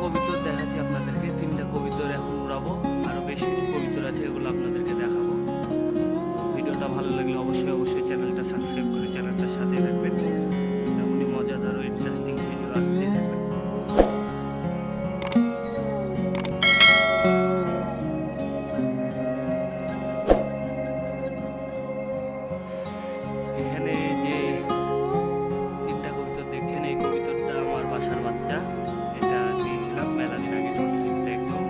কবিতর দেখাচ্ছি আপনাদেরকে। 3টা কবিতর এখন উড়াবো, আরো বেশ কিছু কবিতর আছে, এগুলো আপনাদেরকে দেখাবো। ভিডিওটা ভালো লাগলে অবশ্যই চ্যানেলটা সাবস্ক্রাইব করে চ্যানেলটার সাথে থাকবেন। এমনই মজাদার ও ইন্টারেস্টিং ভিডিও আসতেই থাকবে। এখানে যে 3টা কবিতর দেখছেন, এই কবিতরটা আমার বাসার বাচ্চা। এটা দিয়েছিলাম মেলা দিন আগে, ছোট থেকে একদম।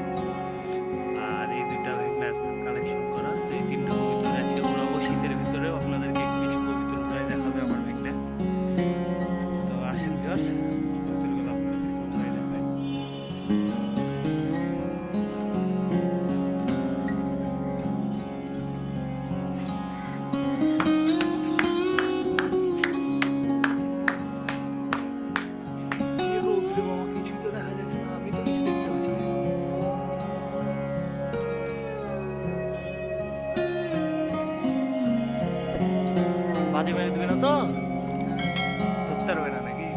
আর এই 2টা ভেগনার কালেকশন করা। তো এই 3টা কবিতর আছে ওরাও শীতের ভিতরেও আপনাদেরকে কিছু কবিতর উড়াই দেখাবে আমার ভেগনা। তো আসেন ভিউয়ার্স, কবিতরগুলো আপনাদেরকে উড়াই দেখাই। কিছুই তো দেখা যাচ্ছে না, আমি তো কিছু দেখতে পাচ্ছি না। বাজে মেরে দেবে না তো? ধরতে পারবে না নাকি?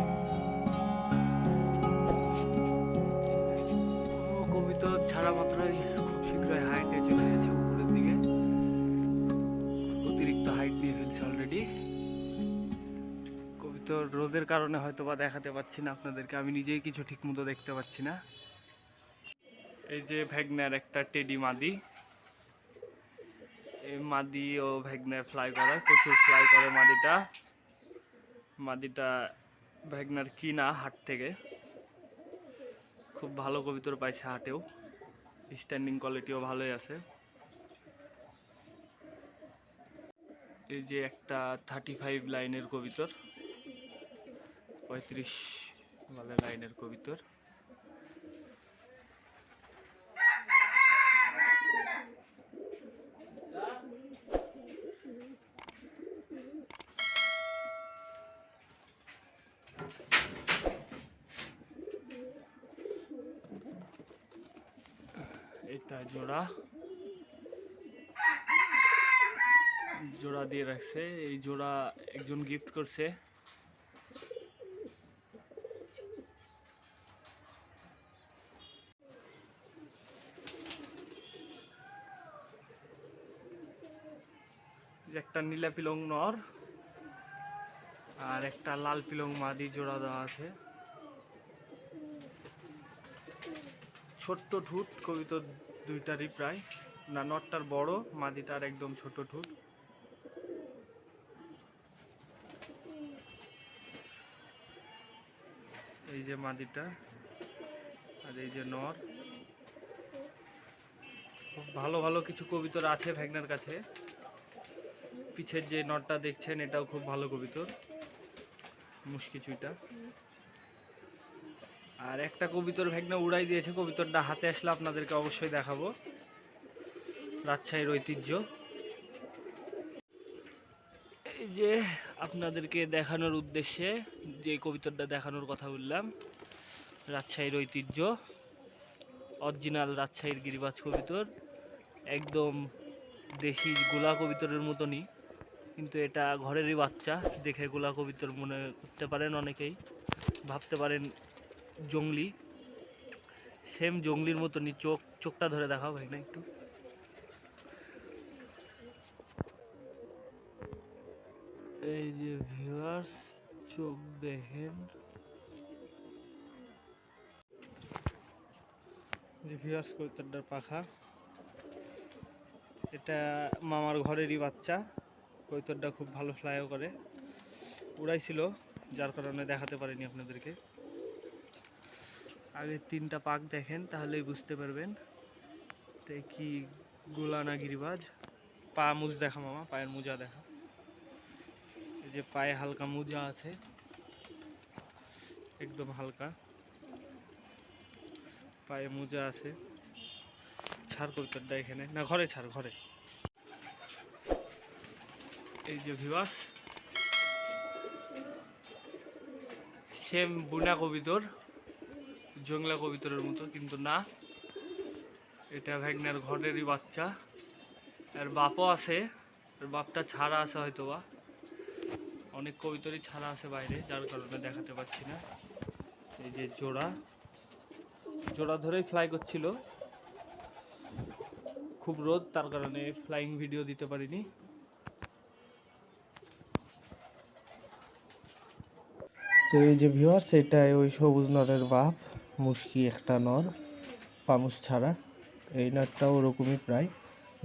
কবিতর ছাড়া মাত্রই খুব শীঘ্রই হাইটে চলে গেছে উপরের দিকে, অতিরিক্ত হাইট নিয়ে ফেলছে অলরেডি। কবিতর রোদের কারণে হয়তো বা দেখাতে পাচ্ছি না আপনাদেরকে, আমি নিজেই কিছু ঠিক মতো দেখতে পাচ্ছি না। এই যে ভ্যাগনার একটা টেডি মাদি, এই মাদি ও ভ্যাগনার ফ্লাই করে, প্রচুর ফ্লাই করে মাদিটা ভ্যাগনার কিনা হাট থেকে। খুব ভালো কবিতর পাইছে হাটেও, স্ট্যান্ডিং কোয়ালিটিও ভালোই আছে। এই যে একটা 35 লাইনের কবিতর, 35 বলে লাইনের কবিতর। এটা জোড়া দিয়ে রাখছে, এই জোড়া একজন গিফট করছে। একটা নীলা পিলং নর আর একটা লাল পিলং মাদি জোড়া দেওয়া আছে। ছোট্ট ঠুট কবিতর দুইটারই প্রায়, না নরটার বড়, মাদিটার একদম ছোট ঠুট। এই যে মাদিটা আর এই যে নর। খুব ভালো কিছু কবিতর আছে ভ্যাগনার কাছে। পিছের যে নরটা দেখছেন এটাও খুব ভালো কবিতর, মুশকি চুইটা। আর একটা কবিতর ভ্যাগনা উড়াই দিয়েছে, কবিতরটা হাতে আসলে আপনাদেরকে অবশ্যই দেখাবো। রাজশাহীর ঐতিহ্য। এই যে আপনাদেরকে দেখানোর উদ্দেশ্যে যে কবিতরটা দেখানোর কথা বললাম, রাজশাহীর ঐতিহ্য, অরিজিনাল রাজশাহীর গিরিবাজ কবিতর, একদম দেশি গোলা কবিতরের মতনই, কিন্তু এটা ঘরেরই বাচ্চা। দেখে গোলা কবিতর মনে করতে পারেন অনেকেই, ভাবতে পারেন জংলি, সেম জংলির মতনই। চোখটা ধরে দেখাও ভাই না একটু। এই যে ভিউয়ার্স, চোখ দেখেন, যে ভিউয়ার্স কবিতরটার পাখা। এটা মামার ঘরেরই বাচ্চা। কবিতরটা খুব ভালো ফ্লাইও করে, উড়াইছিল যার কারণে দেখাতে পারিনি আপনাদেরকে। আগে 3টা পাক দেখেন তাহলেই বুঝতে পারবেন তো কি গোলা না গিরিবাজ। পা মুজ দেখা মামা, পায়ের মোজা দেখা। এই যে পায়ে হালকা মোজা আছে, একদম হালকা পায়ে মোজা আছে। ছাড় কবিতরটা এখানে, না ঘরে ছাড়, ঘরে। এই যে ভিউয়ার্স, সেম বুনা কবিতর, জংলা কবিতরের মতো, কিন্তু না, এটা ভ্যাগনার ঘরেরই বাচ্চা। আর বাপও আছে, আর বাপটা ছাড়া আছে হয়তোবা, অনেক কবিতরই ছাড়া আছে বাইরে, যার কারণে দেখাতে পাচ্ছি না। এই যে জোড়া, জোড়া ধরেই ফ্লাই করছিল, খুব রোদ, তার কারণে ফ্লাইং ভিডিও দিতে পারিনি। তো এই যে ভিউয়ার্স, এটাই ওই সবুজ নরের বাপ, মুশকি একটা নর, পামুস ছাড়া। এই নরটাও ওরকমই প্রায়।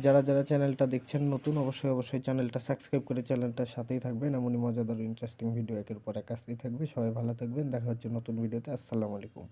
যারা যারা চ্যানেলটা দেখছেন নতুন, অবশ্যই চ্যানেলটা সাবস্ক্রাইব করে চ্যানেলটার সাথেই থাকবেন। এমনই মজাদার ইন্টারেস্টিং ভিডিও একের পর এক আসতেই থাকবে। সবাই ভালো থাকবেন, দেখা হচ্ছে নতুন ভিডিওতে। আসসালামু আলাইকুম।